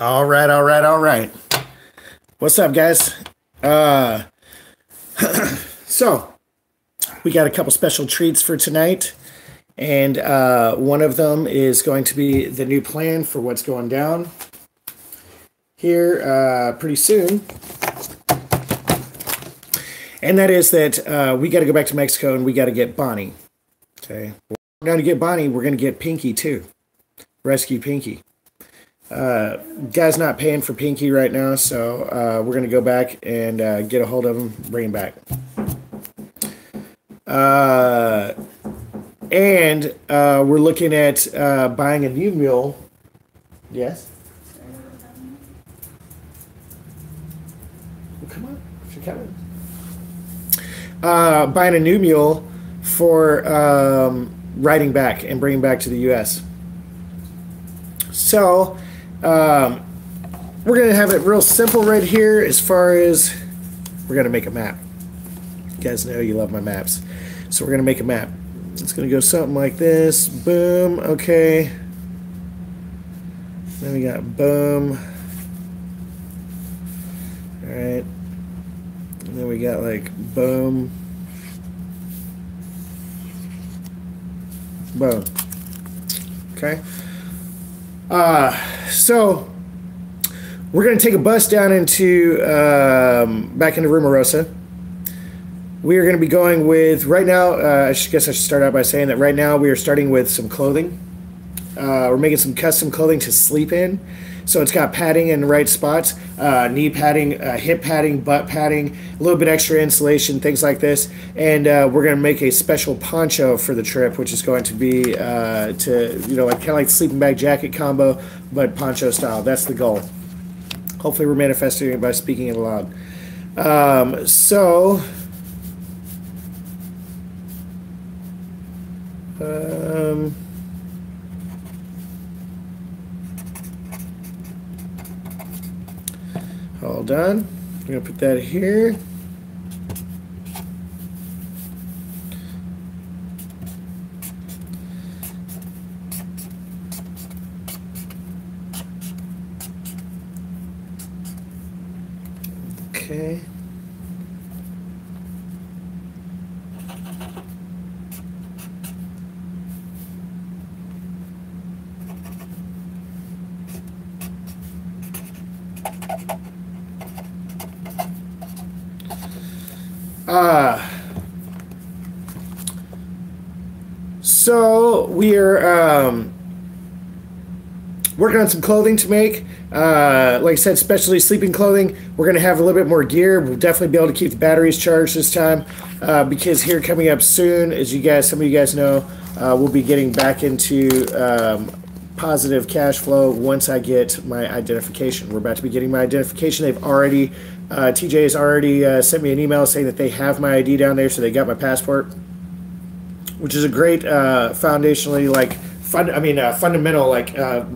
All right, all right, all right. What's up, guys? Uh, so we got a couple special treats for tonight, and one of them is going to be the new plan for what's going down here pretty soon, and that is that we got to go back to Mexico and we got to get Bonnie. Okay, we're going to get Bonnie. We're going to get Pinky too. Rescue Pinky. Guy's not paying for Pinky right now, so we're gonna go back and get a hold of him, bring him back. And we're looking at buying a new mule. Yes. Well, come on, she's coming. Buying a new mule for riding back and bringing back to the U.S. So. We're going to have it real simple right here as far as we're going to make a map. You guys know you love my maps. So we're going to make a map. It's going to go something like this. Boom. Okay. Then we got boom. Alright. And then we got like boom. Boom. Okay. So we're going to take a bus down into back into Rumarosa. We are going to be going with right now. I guess I should start out by saying that right now we are starting with some clothing. We're making some custom clothing to sleep in. So it's got padding in the right spots, knee padding, hip padding, butt padding, a little bit extra insulation, things like this. And we're going to make a special poncho for the trip, which is going to be like kind of like the sleeping bag jacket combo, but poncho style. That's the goal. Hopefully we're manifesting it by speaking it aloud. All done. I'm going to put that here. Okay. So we are working on some clothing to make. Like I said, especially sleeping clothing. We're going to have a little bit more gear. We'll definitely be able to keep the batteries charged this time because here coming up soon, as some of you guys know, we'll be getting back into positive cash flow once I get my identification. We're about to be getting my identification. They've already, TJ has already sent me an email saying that they have my ID down there, so they got my passport, which is a great foundationally fundamental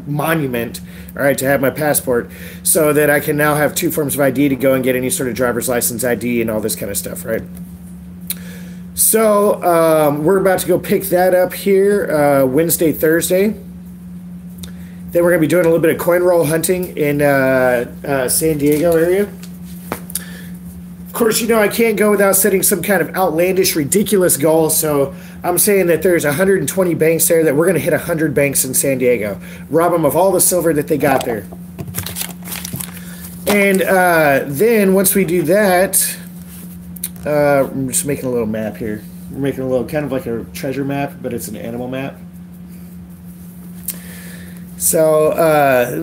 monument, all right, to have my passport, so that I can now have two forms of ID to go and get any sort of driver's license ID and all this kind of stuff, right? So we're about to go pick that up here Wednesday, Thursday. Then we're going to be doing a little bit of coin roll hunting in San Diego area. Of course, you know I can't go without setting some kind of outlandish, ridiculous goal, so I'm saying that there's 120 banks there, that we're going to hit 100 banks in San Diego. Rob them of all the silver that they got there. And then once we do that, I'm just making a little map here. We're making a little, kind of like a treasure map, but it's an animal map. So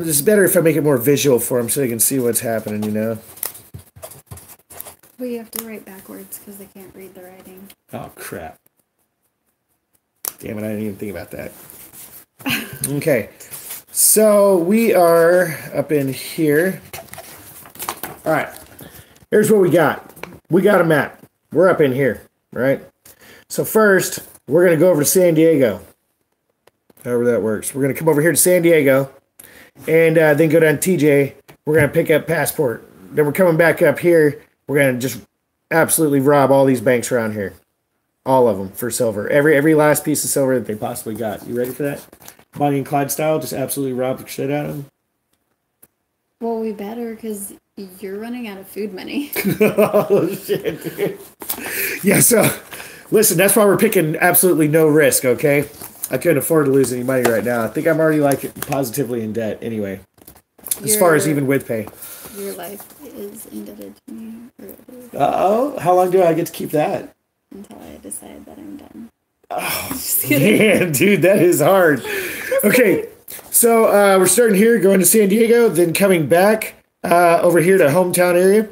it's better if I make it more visual for them so they can see what's happening, you know? Well, you have to write backwards because they can't read the writing. Oh, crap. Damn it, I didn't even think about that. Okay, so we are up in here. All right, here's what we got. We got a map. We're up in here, right? So first, we're going to go over to San Diego. However that works. We're going to come over here to San Diego and then go down to TJ. We're going to pick up passport. Then we're coming back up here. We're going to just absolutely rob all these banks around here. All of them for silver. Every last piece of silver that they possibly got. You ready for that? Bonnie and Clyde style. Just absolutely rob the shit out of them. Well, we better because you're running out of food money. Oh, shit, dude. Yeah, so, listen, that's why we're picking absolutely no risk, okay? I couldn't afford to lose any money right now. I think I'm already, like, positively in debt anyway. As far as even with pay. Your life is indebted to me. Uh-oh. How long do I get to keep that? Until I decide that I'm done. Oh, man, dude, that is hard. Okay, so we're starting here, going to San Diego, then coming back over here to hometown area.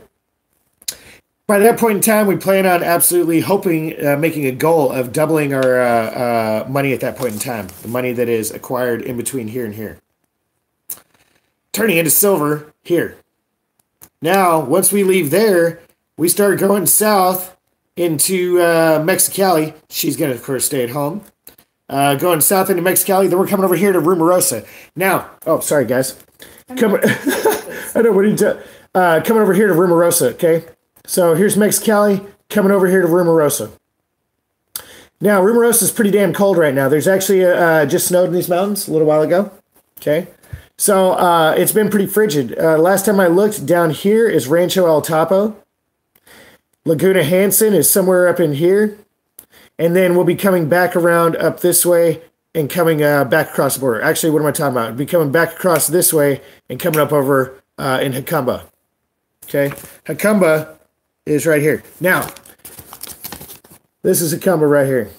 By that point in time, we plan on absolutely hoping, making a goal of doubling our money at that point in time. The money that is acquired in between here and here. Turning into silver here. Now, once we leave there, we start going south into Mexicali. She's going to, of course, stay at home. Going south into Mexicali. Then we're coming over here to Rumarosa. Now, oh, sorry, guys. I know, what are you doing? Coming over here to Rumarosa, okay? So here's Mexicali, coming over here to Rumarosa. Now, Rumarosa is pretty damn cold right now. There's actually just snowed in these mountains a little while ago, okay? So it's been pretty frigid. Last time I looked, down here is Rancho El Topo. Laguna Hansen is somewhere up in here. And then we'll be coming back around up this way and coming back across the border. Actually, what am I talking about? We'll be coming back across this way and coming up over in Jacumba. Okay? Jacumba is right here. Now, this is Jacumba right here.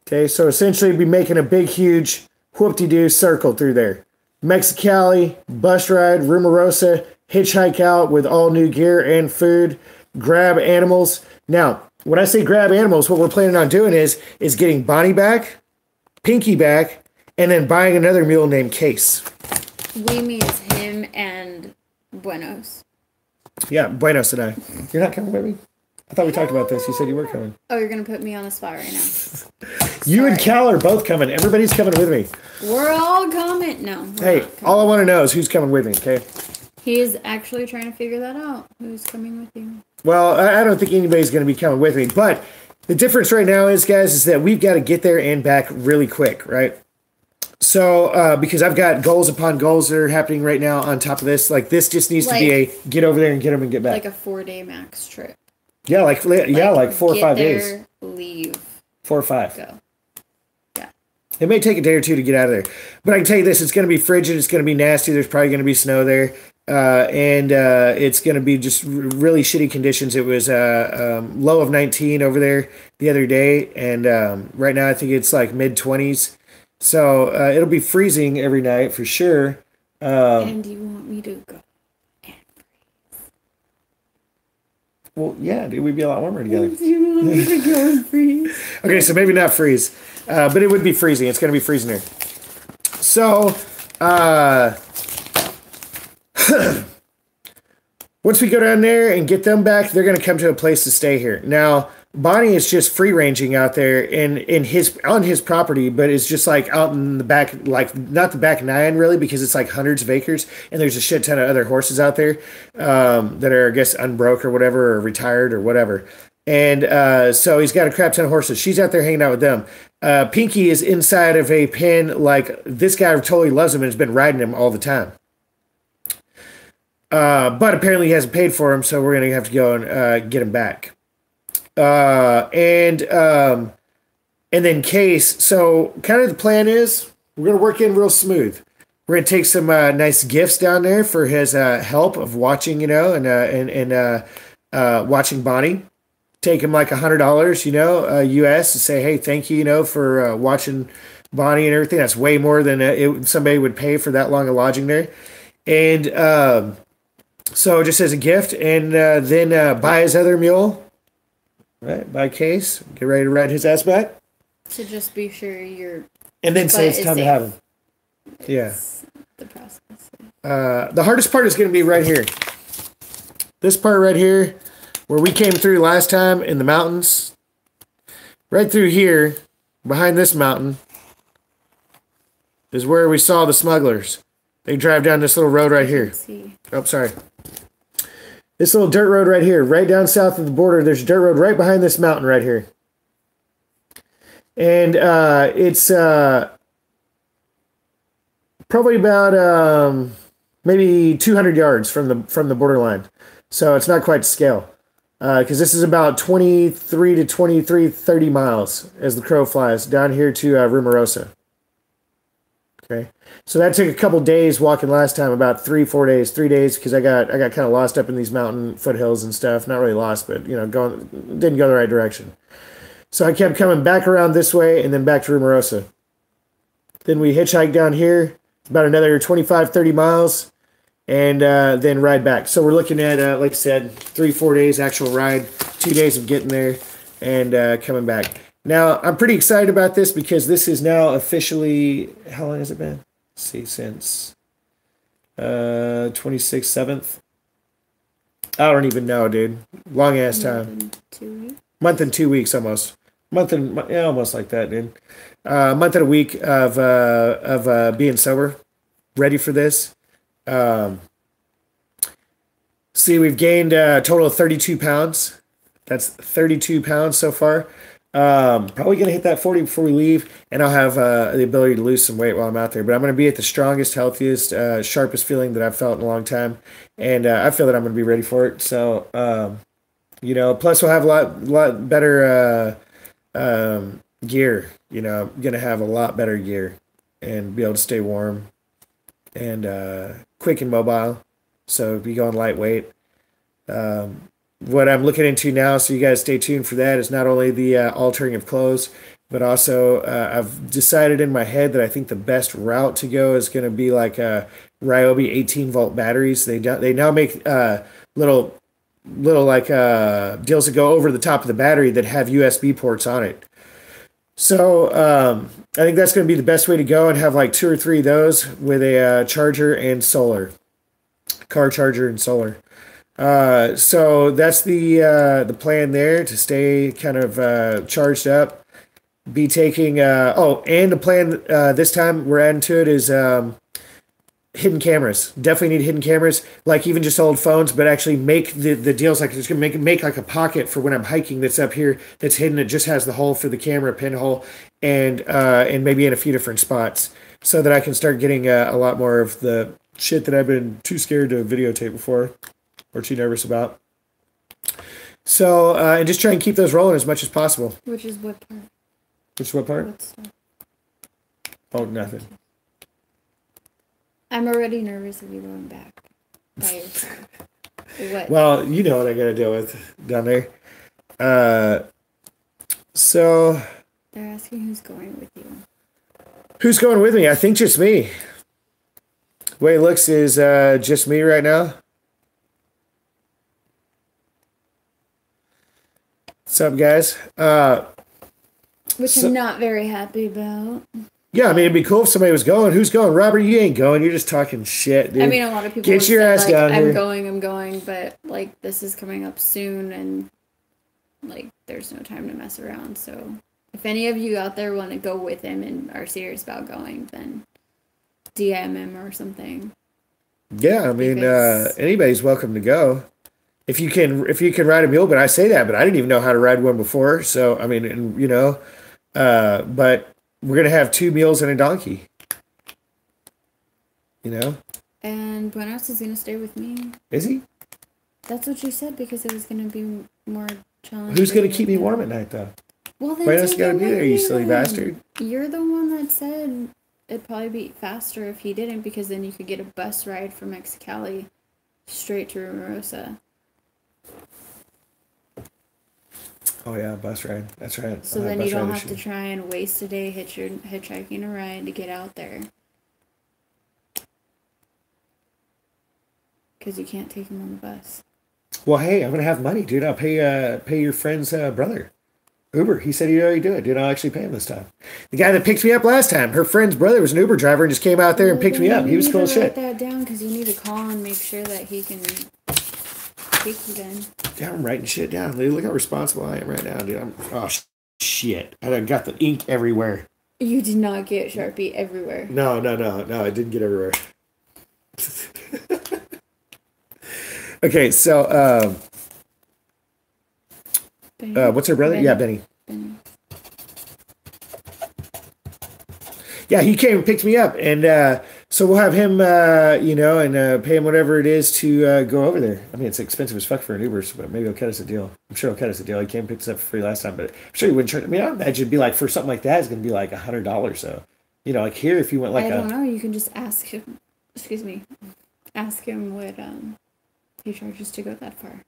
Okay, so essentially we'll be making a big, huge whoop-de-doo circle through there. Mexicali, bus ride, Rumarosa, hitchhike out with all new gear and food, grab animals. Now, when I say grab animals, what we're planning on doing is getting Bonnie back, Pinky back, and then buying another mule named Case. We means him and Buenos. Yeah, Buenos and I. You're not coming with me? I thought we talked about this. You said you were coming. Oh, you're going to put me on the spot right now. You and Cal are both coming. Everybody's coming with me. We're all coming. No. Hey, all I want to know is who's coming with me, okay? He is actually trying to figure that out. Who's coming with you? Well, I don't think anybody's going to be coming with me. But the difference right now is, guys, is that we've got to get there and back really quick, right? So, because I've got goals upon goals that are happening right now on top of this. Like, this just needs to be a get over there and get them and get back. Like a 4-day max trip. Yeah, like 4 or 5 days. Leave. 4 or 5. Go. Yeah. It may take a day or two to get out of there. But I can tell you this, it's going to be frigid. It's going to be nasty. There's probably going to be snow there. And it's going to be just really shitty conditions. It was low of 19 over there the other day. And right now I think it's like mid-20s. So it'll be freezing every night for sure. And you want me to go and freeze? Well, yeah, dude, we'd be a lot warmer together. You want me to go and freeze? Okay, so maybe not freeze. But it would be freezing. It's going to be freezing there. So, once we go down there and get them back, they're going to come to a place to stay here. Now, Bonnie is just free ranging out there on his property, but it's just like out in the back, like not the back 9 really, because it's like hundreds of acres, and there's a shit ton of other horses out there that are, I guess, unbroke or whatever, or retired or whatever. And so he's got a crap ton of horses. She's out there hanging out with them. Pinky is inside of a pen. Like, this guy totally loves him and has been riding him all the time. But apparently he hasn't paid for him, so we're going to have to go and get him back. And then Case. So kind of the plan is we're going to work in real smooth. We're going to take some nice gifts down there for his help of watching, and watching Bonnie. Take him like $100, US, to say, hey, thank you, for watching Bonnie and everything. That's way more than somebody would pay for that long of lodging there. And so just as a gift, and then buy his other mule. Right, buy Case, get ready to ride his ass back. So just be sure you're... And then say it's time to have him. Yeah. The process. The hardest part is going to be right here. This part right here, where we came through last time in the mountains. Right through here, behind this mountain, is where we saw the smugglers. They drive down this little road right here. Oh, sorry. This little dirt road right here, right down south of the border, there's a dirt road right behind this mountain right here. And it's probably about maybe 200 yards from the borderline. So it's not quite to scale. Because this is about 23 to 30 miles as the crow flies down here to Rumarosa. Okay, so that took a couple days walking last time, about 3 days, because I got kind of lost up in these mountain foothills and stuff. Not really lost, but didn't go the right direction. So I kept coming back around this way and then back to Rumarosa. Then we hitchhiked down here, about another 25, 30 miles, and then ride back. So we're looking at, like I said, 4 days actual ride, 2 days of getting there and coming back. Now, I'm pretty excited about this because this is now officially, how long has it been? Let's see, since 26th, 7th. I don't even know, dude. Long ass time. Month and 2 weeks almost. Almost like that, dude. Month and a week of being sober, ready for this. See, we've gained a total of 32 pounds. That's 32 pounds so far. Probably going to hit that 40 before we leave, and I'll have the ability to lose some weight while I'm out there. But I'm going to be at the strongest, healthiest, sharpest feeling that I've felt in a long time, and I feel that I'm going to be ready for it. So, plus we'll have a lot better gear. I'm going to have a lot better gear and be able to stay warm and quick and mobile. So be going lightweight. What I'm looking into now, so you guys stay tuned for that, is not only the altering of clothes, but also I've decided in my head that I think the best route to go is going to be like Ryobi 18-volt batteries. They now make little like deals that go over the top of the battery that have USB ports on it. So I think that's going to be the best way to go, and have like 2 or 3 of those with a charger and solar, car charger and solar. So that's the plan there, to stay kind of charged up. Be taking and the plan this time we're adding to it is hidden cameras. Definitely need hidden cameras, like even just old phones, but actually make the deals like it's gonna make like a pocket for when I'm hiking that's up here that's hidden. It just has the hole for the camera pinhole, and maybe in a few different spots, so that I can start getting a lot more of the shit that I've been too scared to videotape before, or too nervous about. So, and just try and keep those rolling as much as possible. Which is what part? Which what part? Oh, nothing. I'm already nervous of you going back by yourself. What? Well, you know what I got to deal with down there. So... They're asking who's going with you. Who's going with me? I think just me. The way it looks is just me right now. What's up, guys? Which I'm not very happy about. Yeah, I mean, it'd be cool if somebody was going. Who's going? Robert, you ain't going. You're just talking shit, dude. I mean, a lot of people get your ass down here. I'm going, but, like, this is coming up soon, and, like, there's no time to mess around. So, if any of you out there want to go with him and are serious about going, then DM him or something. Yeah, I mean, anybody's welcome to go. If you can ride a mule, but I say that, but I didn't even know how to ride one before. So, I mean, but we're going to have 2 mules and a donkey. And Buenos is going to stay with me. Is he? That's what you said, because it was going to be more challenging. Who's going to keep me warm at night, though? Well, then Buenos got to be there, you silly bastard. You're the one that said it'd probably be faster if he didn't, because then you could get a bus ride from Mexicali straight to Rumarosa. Oh yeah, bus ride. That's right. So then you don't have to try and waste a day hitchhiking a ride to get out there. Because you can't take him on the bus. Well, hey, I'm gonna have money, dude. I'll pay your friend's brother, Uber. He said he'd already do it, dude. I'll actually pay him this time. The guy that picked me up last time, her friend's brother was an Uber driver and just came out there and picked me up. He was cool as shit. Write that down, because you need to call and make sure that he can take you then. Yeah, I'm writing shit down. Look how responsible I am right now, dude. Shit. I got the ink everywhere. You did not get Sharpie everywhere. No. I didn't get everywhere. Okay, so what's her brother? Benny. Yeah, Benny. Yeah, he came and picked me up, and So we'll have him, you know, and pay him whatever it is to go over there. I mean, it's expensive as fuck for an Uber, so, but maybe he'll cut us a deal. I'm sure he'll cut us a deal. He came and picked us up for free last time, but I'm sure he wouldn't charge. I mean, I imagine it'd be like for something like that, it's going to be like $100. So, you know, like here, if you went like I don't know. You can just ask him. Excuse me. Ask him what he charges to go that far.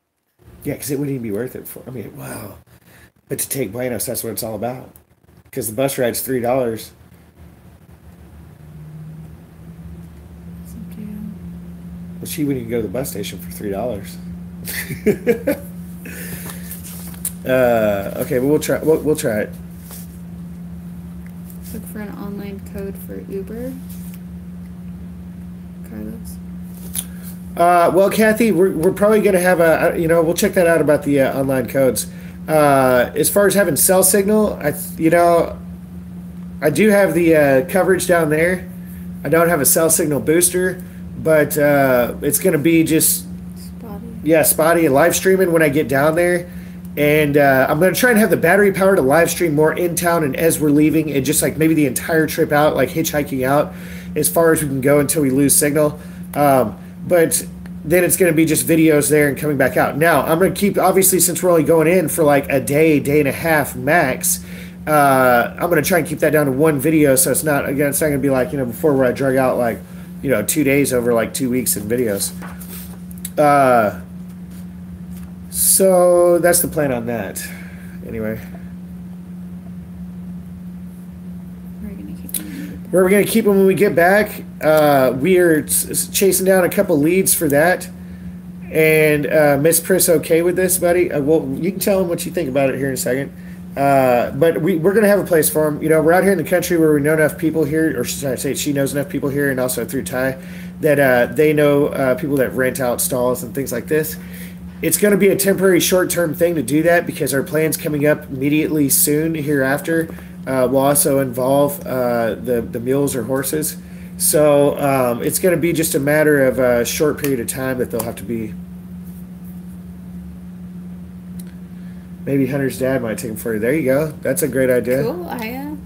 Yeah, because it wouldn't even be worth it for. I mean, wow. But to take Buenos, that's what it's all about. Because the bus ride's $3. Well, she wouldn't even go to the bus station for $3. Okay, but we'll try. We'll try it. Look for an online code for Uber. Carlos. Well, Kathy, we're probably gonna have a. You know, we'll check that out about the online codes. As far as having cell signal, I do have the coverage down there. I don't have a cell signal booster. But it's going to be just spotty and live streaming when I get down there. And I'm going to try and have the battery power to live stream more in town and as we're leaving and just like maybe the entire trip out, like hitchhiking out as far as we can go until we lose signal. But then it's going to be just videos there and coming back out. Now, I'm going to keep, obviously, since we're only going in for like a day and a half max, I'm going to try and keep that down to one video. So it's not going to be like, you know, before where I drug out like, you know, 2 days over like 2 weeks in videos. So that's the plan on that. Anyway. Where we're going to keep them when we get back. We are chasing down a couple leads for that. And Miss Pris okay with this, buddy? Well, you can tell him what you think about it here in a second. But we're going to have a place for them. You know, we're out here in the country where we know enough people here, or should I say she knows enough people here, and also through Ty, that they know people that rent out stalls and things like this. It's going to be a temporary short-term thing to do that because our plan's coming up immediately soon hereafter will also involve the mules or horses. So it's going to be just a matter of a short period of time that they'll have to be. Maybe Hunter's dad might take him for you. There you go. That's a great idea. Cool. I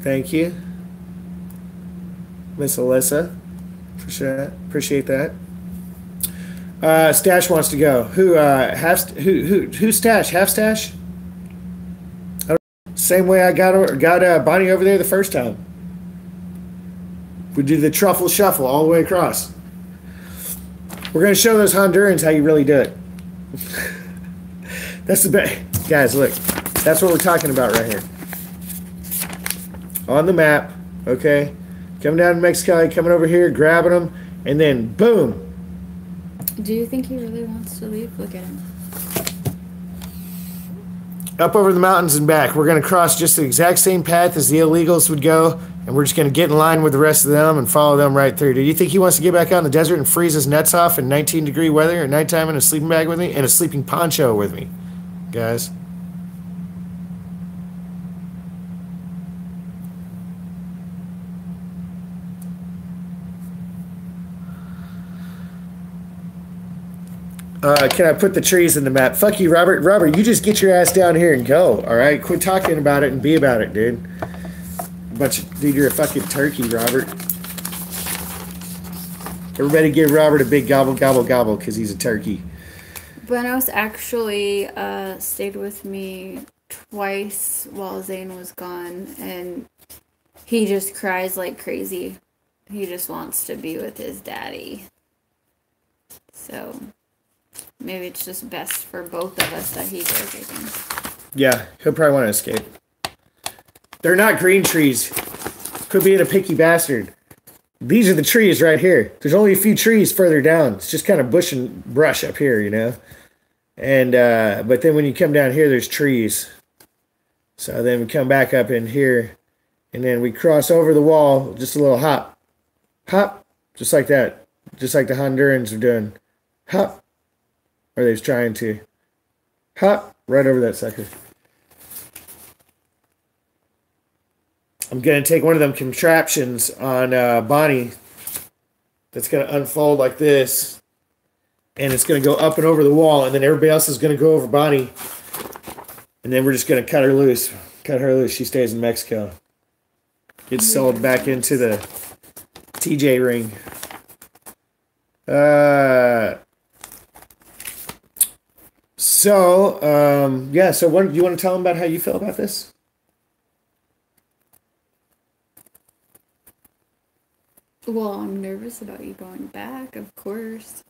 Thank you, Miss Alyssa. Appreciate that. Stash wants to go. Who's Stash? Half Stash? Same way I got Bonnie over there the first time. We do the truffle shuffle all the way across. We're going to show those Hondurans how you really do it. That's the best. Guys, look. That's what we're talking about right here. On the map, okay? Coming down to Mexico, coming over here, grabbing them, and then boom. Do you think he really wants to leave? Look at him. Up over the mountains and back. We're going to cross just the exact same path as the illegals would go, and we're just going to get in line with the rest of them and follow them right through. Do you think he wants to get back out in the desert and freeze his nuts off in 19-degree weather at nighttime in a sleeping bag with me and a sleeping poncho with me, guys? Can I put the trees in the map? Fuck you, Robert. Robert, you just get your ass down here and go, all right? Quit talking about it and be about it, dude. Dude, you're a fucking turkey, Robert. Everybody give Robert a big gobble, gobble, gobble, because he's a turkey. Buenos actually stayed with me twice while Zane was gone, and he just cries like crazy. He just wants to be with his daddy. So maybe it's just best for both of us that he goes, I think. Yeah, he'll probably want to escape. They're not green trees. Could be a picky bastard. These are the trees right here. There's only a few trees further down. It's just kind of bush and brush up here, you know. And but then when you come down here, there's trees. So then we come back up in here, and then we cross over the wall, just a little hop. Hop, just like that. Just like the Hondurans are doing. Hop. Or they're trying to. Hop, right over that sucker. I'm going to take one of them contraptions on Bonnie that's going to unfold like this. And it's going to go up and over the wall. And then everybody else is going to go over Bonnie. And then we're just going to cut her loose. Cut her loose. She stays in Mexico. Gets sold back into the TJ ring. Yeah. So, what you want to tell them about how you feel about this? Well, I'm nervous about you going back, of course.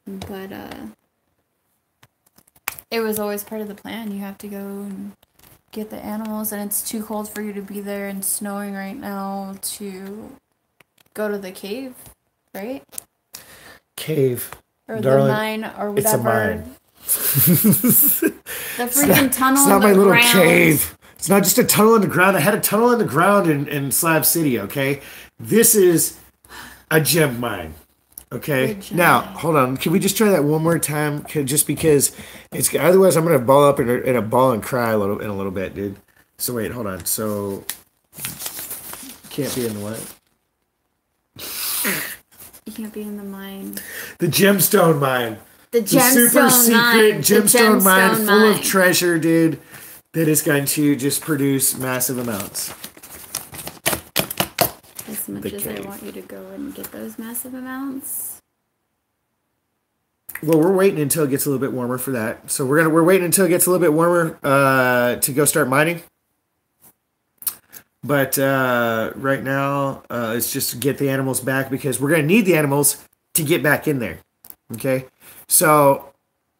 But it was always part of the plan. You have to go and get the animals, and it's too cold for you to be there and snowing right now to go to the cave, right? Cave. Or Darling, the mine or whatever. it's a mine. The freaking tunnel It's not in my the little ground. cave. It's not just a tunnel in the ground. I had a tunnel in the ground in Slab City, okay? This is a gem mine. Okay. Now, hold on. Can we just try that one more time? Just because it's otherwise I'm gonna ball up in a ball and cry in a little bit, dude. So wait, hold on. So can't be in the what? You can't be in the mine. The gemstone mine. The super secret mine. gemstone mine full mine. of treasure, dude. That is going to just produce massive amounts. As much as I want you to go and get those massive amounts. Well, we're waiting until it gets a little bit warmer for that. So we're waiting until it gets a little bit warmer to go start mining. But right now, it's just to get the animals back because we're going to need the animals to get back in there. Okay? So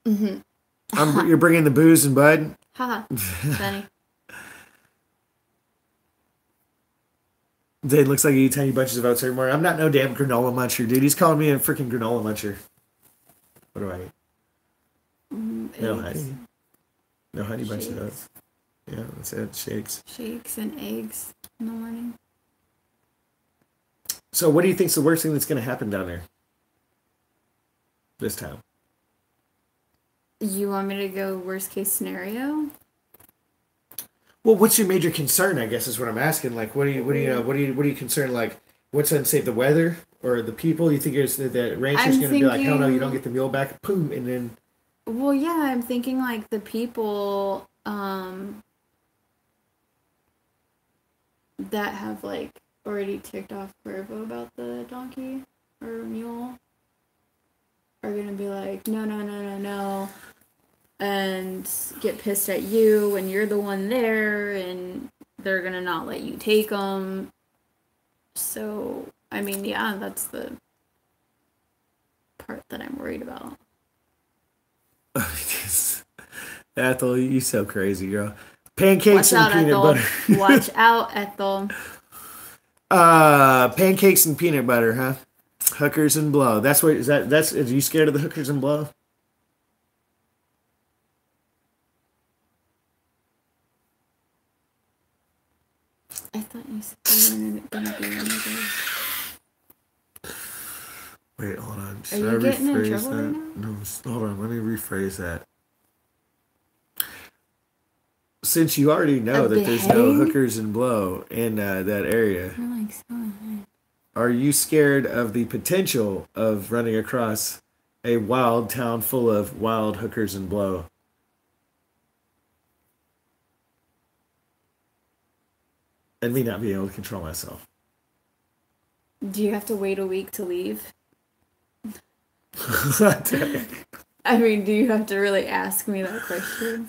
you're bringing the booze and bud. Haha, funny. It looks like you eat tiny bunches of oats every morning. I'm not no damn granola muncher, dude. He's calling me a freaking granola muncher. What do I eat? No honey. No honey bunches of oats. Yeah, that's it. Shakes. Shakes and eggs in the morning. So what do you think's the worst thing that's going to happen down there this time? You want me to go worst case scenario? Well, what's your major concern? I guess is what I'm asking. Like, what are you concerned? Like, what's unsafe? The weather or the people? You think the rancher's going to be like, hell no, you don't get the mule back, boom, and then. Well, yeah, I'm thinking like the people that have like already ticked off Cuervo about the donkey or mule are going to be like, no. And get pissed at you and you're the one there and they're gonna not let you take them. So, I mean, yeah, that's the part that I'm worried about. Ethel, you so crazy, girl. Pancakes and peanut butter. Watch out, Ethel. Pancakes and peanut butter, huh? Hookers and blow. That's what is that? Are you scared of the hookers and blow? I thought you said they weren't going to be one of those. Wait, hold on. Should I rephrase that? Right no, hold on. Let me rephrase that. Since you already know that there's no hookers and blow in that area, are you scared of the potential of running across a wild town full of wild hookers and blow? And me not being able to control myself. Do you have to wait a week to leave? I mean, do you have to really ask me that question?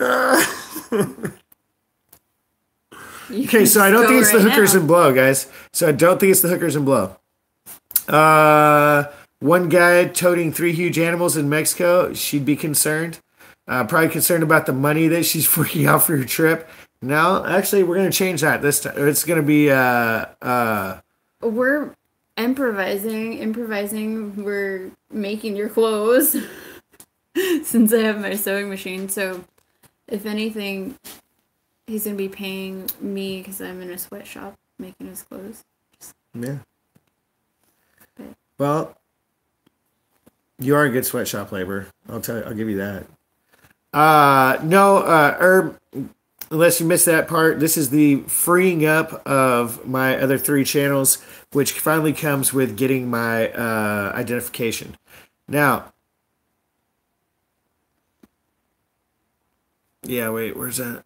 Okay, so I don't think it's the hookers and blow, guys. So I don't think it's the hookers and blow. One guy toting 3 huge animals in Mexico, she'd be concerned. Probably concerned about the money that she's freaking out for her trip. No, actually, we're going to change that this time. It's going to be... We're improvising. We're making your clothes. Since I have my sewing machine. So, if anything, he's going to be paying me because I'm in a sweatshop making his clothes. Yeah. But. Well, you are a good sweatshop labor. I'll give you that. Herb... Unless you missed that part, this is the freeing up of my other 3 channels, which finally comes with getting my identification. Now, yeah, wait, where's that?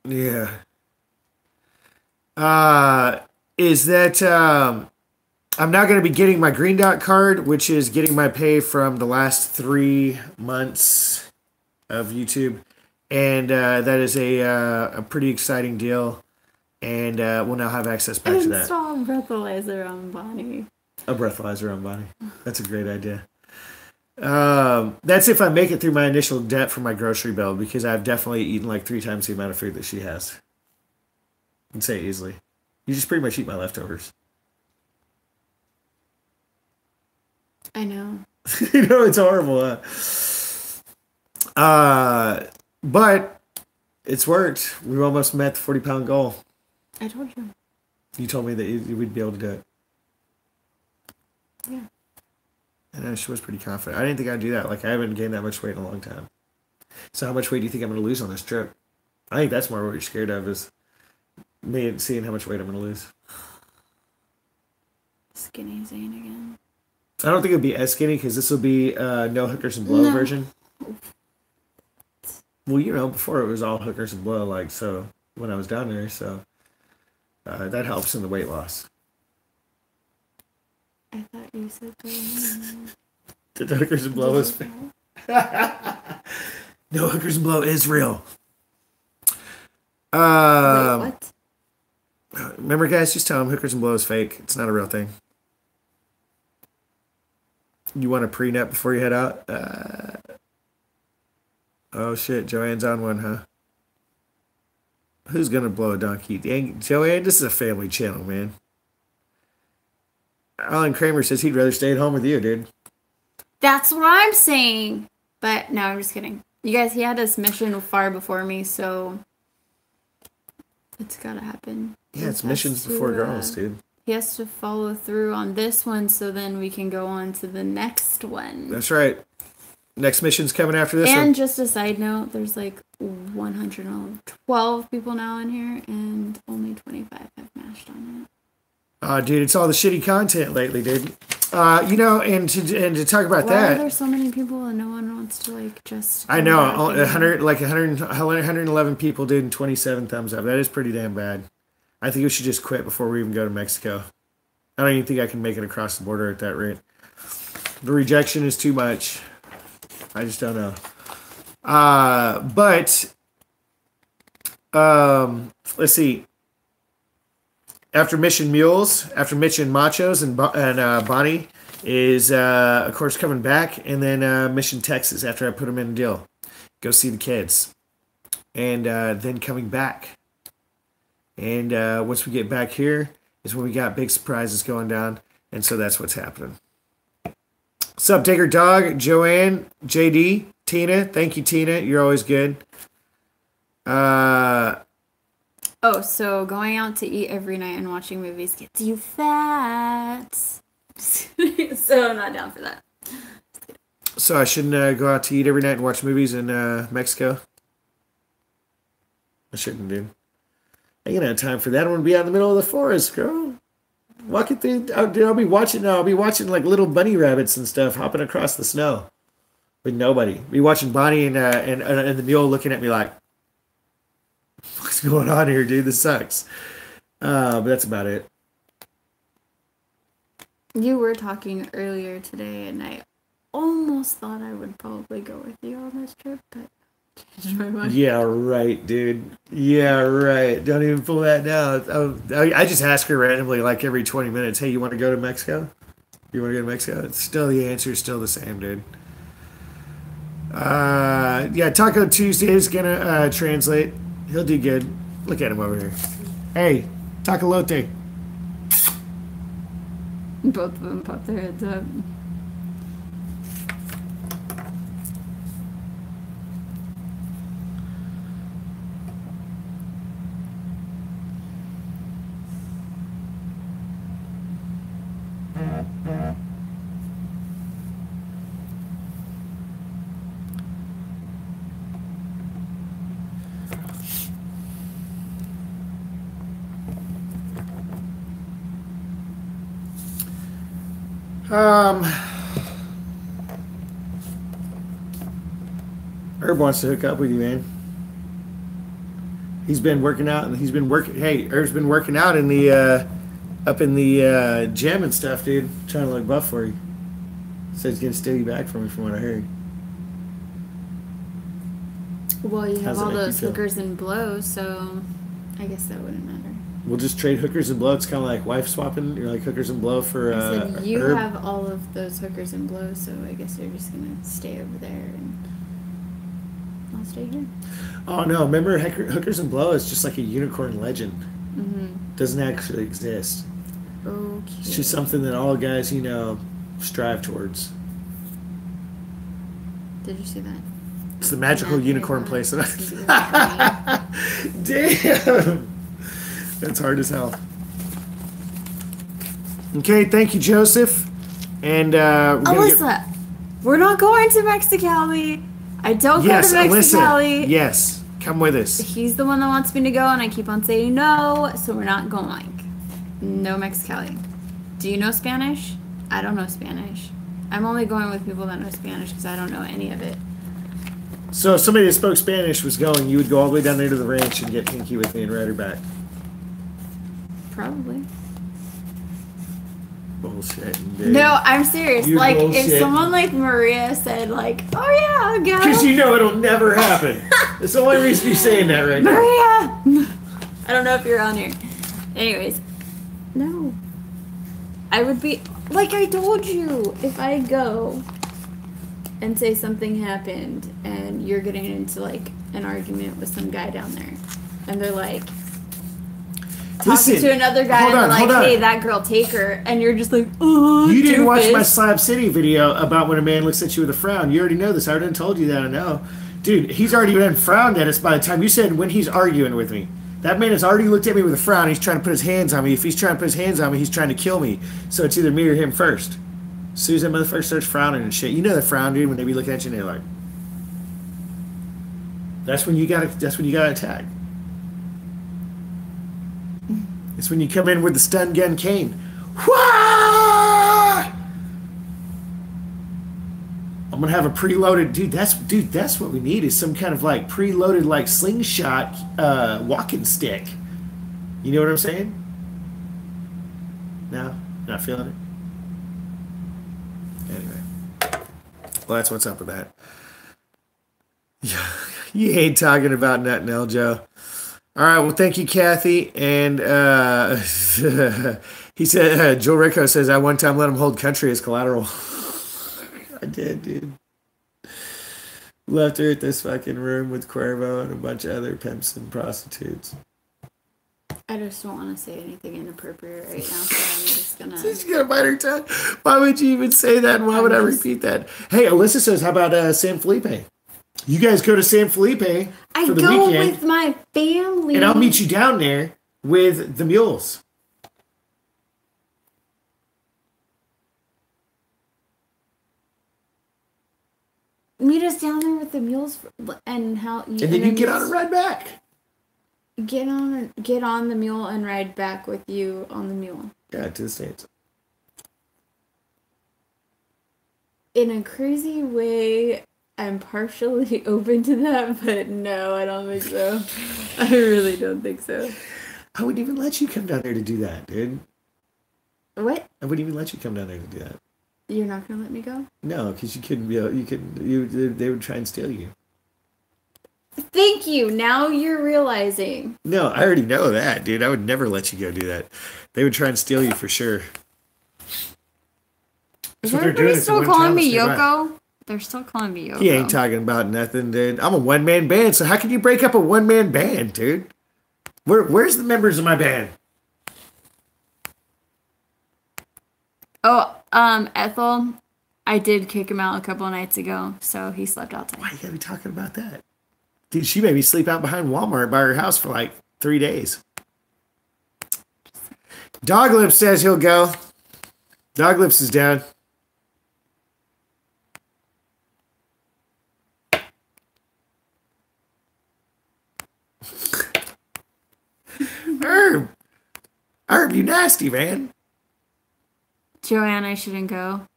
Yeah. Is that I'm now going to be getting my Green Dot card, which is getting my pay from the last 3 months of YouTube, and that is a pretty exciting deal. And we'll now have access back to that. Install a breathalyzer on Bonnie. A breathalyzer on Bonnie. That's a great idea. That's if I make it through my initial debt for my grocery bill, because I've definitely eaten like 3 times the amount of food that she has. I can say it easily. You just pretty much eat my leftovers. I know. You know, it's horrible. But it's worked. We've almost met the 40-pound goal. I told you. You told me that you would be able to do it. Yeah. I know, she was pretty confident. I didn't think I'd do that. Like, I haven't gained that much weight in a long time. So how much weight do you think I'm going to lose on this trip? I think that's more what you're scared of, is me seeing how much weight I'm going to lose. Skinny Zane again. I don't think it'll be as skinny, because this will be no hookers and blow version. Well, you know, before it was all hookers and blow, like, so when I was down there, so that helps in the weight loss. I thought you said The hookers and blow is no, hookers and blow is real. Wait, what? Remember, guys, just tell them hookers and blow is fake. It's not a real thing. You want a prenup before you head out? Oh shit, Joanne's on one, huh? Who's gonna blow a donkey? Dang, Joanne, this is a family channel, man. Alan Kramer says he'd rather stay at home with you, dude. That's what I'm saying. But no, I'm just kidding. You guys, he had this mission far before me, so it's gotta happen. Yeah, it's missions before girls, dude. He has to follow through on this one, so then we can go on to the next one. That's right. Next mission's coming after this one. And just a side note, there's like 112 people now in here, and only 25 have mashed on it. Dude, it's all the shitty content lately, dude. You know, and to talk about Why that. are there so many people and no one wants to like just? I know, 111 people did and 27 thumbs up. That is pretty damn bad. I think we should just quit before we even go to Mexico. I don't even think I can make it across the border at that rate. The rejection is too much. I just don't know. Let's see. After Mission Mules, after Mission Machos and Bonnie is, of course, coming back. And then Mission Texas after I put them in a deal. Go see the kids. And then coming back. And once we get back here is when we got big surprises going down. And so that's what's happening. Sup, Digger Dog, Joanne, JD, Tina. Thank you, Tina. You're always good. Oh, so going out to eat every night and watching movies gets you fat. So I'm not down for that. So I shouldn't go out to eat every night and watch movies in Mexico? I shouldn't, dude. I ain't gonna have time for that. I want to be out in the middle of the forest, girl. Walking through, I'll be watching like little bunny rabbits and stuff hopping across the snow with nobody. Be watching Bonnie and the mule looking at me like, what's going on here, dude? This sucks. But that's about it. You were talking earlier today, and I almost thought I would probably go with you on this trip, but changed my mind. Yeah, right, dude. Yeah, right. Don't even pull that down. I just ask her randomly, like every 20 minutes, hey, you want to go to Mexico? You want to go to Mexico? It's still the answer, still the same, dude. Yeah, Taco Tuesday is gonna translate. He'll do good. Look at him over here. Hey, Tacolote. Both of them pop their heads up. Herb wants to hook up with you, man. He's been working out, and he's been working. Hey, Herb's been working out in the up in the gym and stuff, dude. Trying to look buff for you. Said he's gonna steal you back from me, from what I heard. Well, you have How's it all make you those feel? hookers and blows, so I guess that wouldn't matter. We'll just trade hookers and blow. It's kind of like wife swapping. You're like hookers and blow for I said you Herb. have all of those hookers and blows, so I guess you're just gonna stay over there and I'll stay here. Oh no! Remember, hookers and blow is just like a unicorn legend. Mm-hmm. Doesn't actually exist. Okay. It's just something that all guys, strive towards. Did you see that? It's the magical Yeah, unicorn okay, place. well, it's gonna Damn, that's hard as hell. Okay, thank you, Joseph. And we're gonna Alyssa, we're not going to Mexicali. I don't yes, go to Alyssa. Mexicali. Yes, come with us. He's the one that wants me to go, and I keep on saying no, so we're not going. No Mexicali. Do you know Spanish? I don't know Spanish. I'm only going with people that know Spanish because I don't know any of it. So if somebody that spoke Spanish was going, you would go all the way down there to the ranch and get hinky with me and ride her back. Probably. Bullshit. Dude. No, I'm serious. You're like, bullshit. if someone like Maria said, like, oh yeah, I'll go. Because you know it'll never happen. That's the only reason you're saying that right now. Maria! I don't know if you're on here. Anyways, no. I would be, like I told you, if I go and say something happened and you're getting into like an argument with some guy down there and they're like talking Listen, to another guy hold and on, they're hold like, on. hey, that girl, take her, and you're just like, oh, You didn't watch my doofus. Slab City video about when a man looks at you with a frown. You already know this. I already told you that. I know. Dude, he's already been frowned at us by the time you said when he's arguing with me. That man has already looked at me with a frown. He's trying to put his hands on me. If he's trying to put his hands on me, he's trying to kill me. So it's either me or him first. As soon as that motherfucker starts frowning and shit, you know the frown, dude, when they be looking at you and they're like, that's when you gotta attack. It's when you come in with the stun gun cane. Wah! I'm gonna have a preloaded dude. That's what we need is some kind of like preloaded like slingshot walking stick. You know what I'm saying? No, not feeling it. Anyway, well, that's what's up with that. You ain't talking about nothing, Joe. All right, well, thank you, Kathy. And he said, Joe Rico says, I one time let him hold country as collateral. I did, dude. Left her at this fucking room with Cuervo and a bunch of other pimps and prostitutes. I just don't want to say anything inappropriate right now, so I'm just gonna. She's gonna bite her tongue. Why would you even say that? And why would I repeat that? Hey, Alyssa says, how about San Felipe? You guys go to San Felipe I for the go weekend, with my family. and I'll meet you down there with the mules. Meet us down there with the mules, and how. And then you get on a ride back. Get on the mule and ride back with you on the mule. Yeah, to the States. In a crazy way, I'm partially open to that, but no, I don't think so. I really don't think so. I wouldn't even let you come down there to do that, dude. What? I wouldn't even let you come down there to do that. You're not gonna let me go? No, because you couldn't be. They would try and steal you. Thank you. Now you're realizing. No, I already know that, dude. I would never let you go do that. They would try and steal you for sure. Is That's what they're doing. everybody It's still one calling town me that's nearby. Yoko? They're still calling me Yoko. He ain't talking about nothing, dude. I'm a one-man band, so how can you break up a one-man band, dude? Where's the members of my band? Oh, Ethel, I did kick him out a couple of nights ago, so he slept outside. Why you gotta be talking about that? Dude, she made me sleep out behind Walmart by her house for like 3 days. Doglips says he'll go. Doglips is down. Herb, you nasty, man. Joanne, I shouldn't go.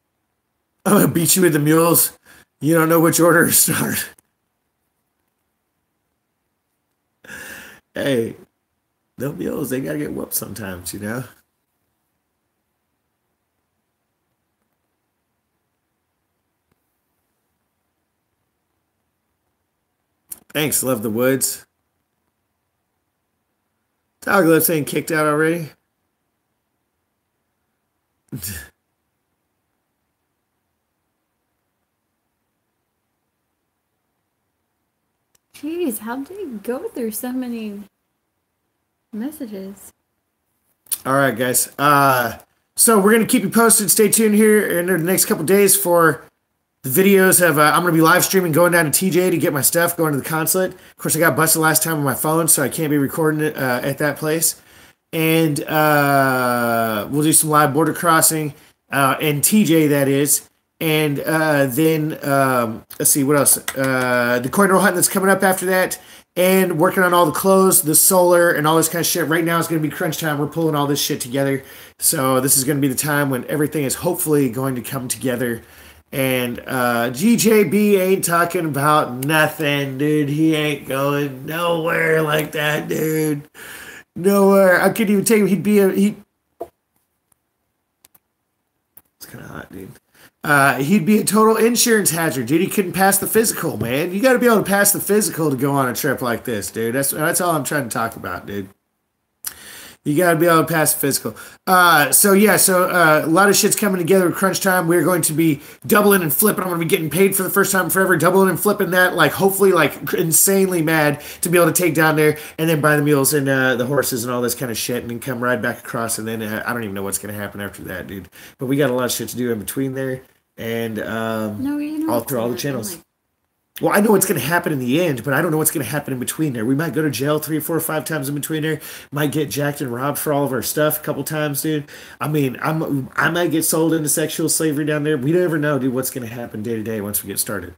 I'm gonna beat you with the mules. You don't know which order to start. Hey, them mules, they gotta get whooped sometimes, you know? Thanks, love the woods. Togglef's ain't kicked out already. Jeez, how did it go through so many messages? All right, guys. So we're gonna keep you posted. Stay tuned here in the next couple days for the videos of. I'm gonna be live streaming, going down to TJ to get my stuff, going to the consulate. Of course, I got busted last time on my phone, so I can't be recording it at that place. And we'll do some live border crossing and TJ, that is. And then let's see what else. The coin roll hunt that's coming up after that, and working on all the clothes, the solar, and all this kind of shit. Right now is going to be crunch time. We're pulling all this shit together. So this is going to be the time when everything is hopefully going to come together. And GJB ain't talking about nothing, dude. He ain't going nowhere like that, dude. Nowhere. I couldn't even take him. It's kind of hot, dude. He'd be a total insurance hazard, dude. He couldn't pass the physical, man. You got to be able to pass the physical to go on a trip like this, dude. That's all I'm trying to talk about, dude. You got to be able to pass the physical. So a lot of shit's coming together with crunch time. We're going to be doubling and flipping. I'm going to be getting paid for the first time forever, doubling and flipping that, like hopefully like insanely mad to be able to take down there and then buy the mules and the horses and all this kind of shit and then come ride back across. And then I don't even know what's going to happen after that, dude. But we got a lot of shit to do in between there. And No, you know all what's through all the gonna happen, channels. like, Well, I know what's going to happen in the end, but I don't know what's going to happen in between there. We might go to jail 3, 4, 5 times in between there. Might get jacked and robbed for all of our stuff a couple times, dude. I mean, I might get sold into sexual slavery down there. We never know, dude, what's going to happen day to day once we get started.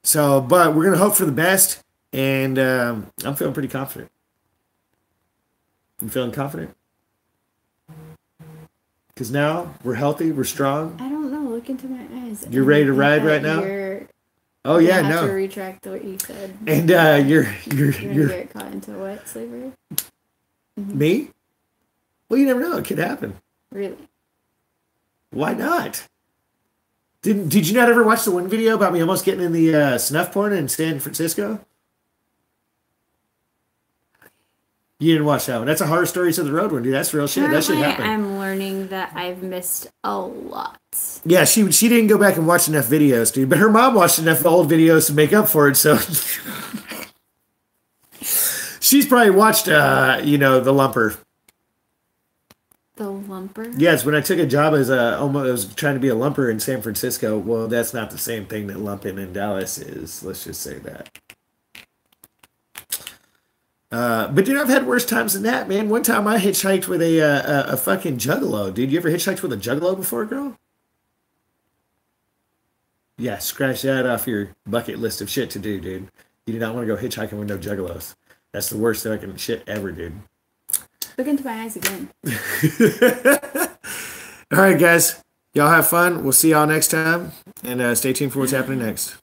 So, but we're going to hope for the best, and I'm feeling pretty confident. You feeling confident? Because now we're healthy, we're strong. I don't know. Look into my eyes. You're ready to ride right now? Oh yeah, I have to no. retract what you said. And You're gonna get caught into what, slavery? me? Well, you never know. It could happen. Really? Why not? Did you not ever watch the one video about me almost getting in the snuff porn in San Francisco? You didn't watch that one. That's a Horror Stories of the Road one, dude. That's real shit. That shit Apparently, happened. I'm learning that I've missed a lot. Yeah, she didn't go back and watch enough videos, dude. But her mom watched enough old videos to make up for it, so she's probably watched The Lumper. The lumper? Yes, when I took a job as I was trying to be a lumper in San Francisco. Well, that's not the same thing that lumping in Dallas is. Let's just say that. But dude, I've had worse times than that, man. One time I hitchhiked with a fucking juggalo, dude. You ever hitchhiked with a juggalo before, girl? Yeah, scratch that off your bucket list of shit to do, dude. You do not want to go hitchhiking with no juggalos. That's the worst fucking shit ever, dude. Look into my eyes again. All right, guys. Y'all have fun. We'll see y'all next time. And stay tuned for what's happening next.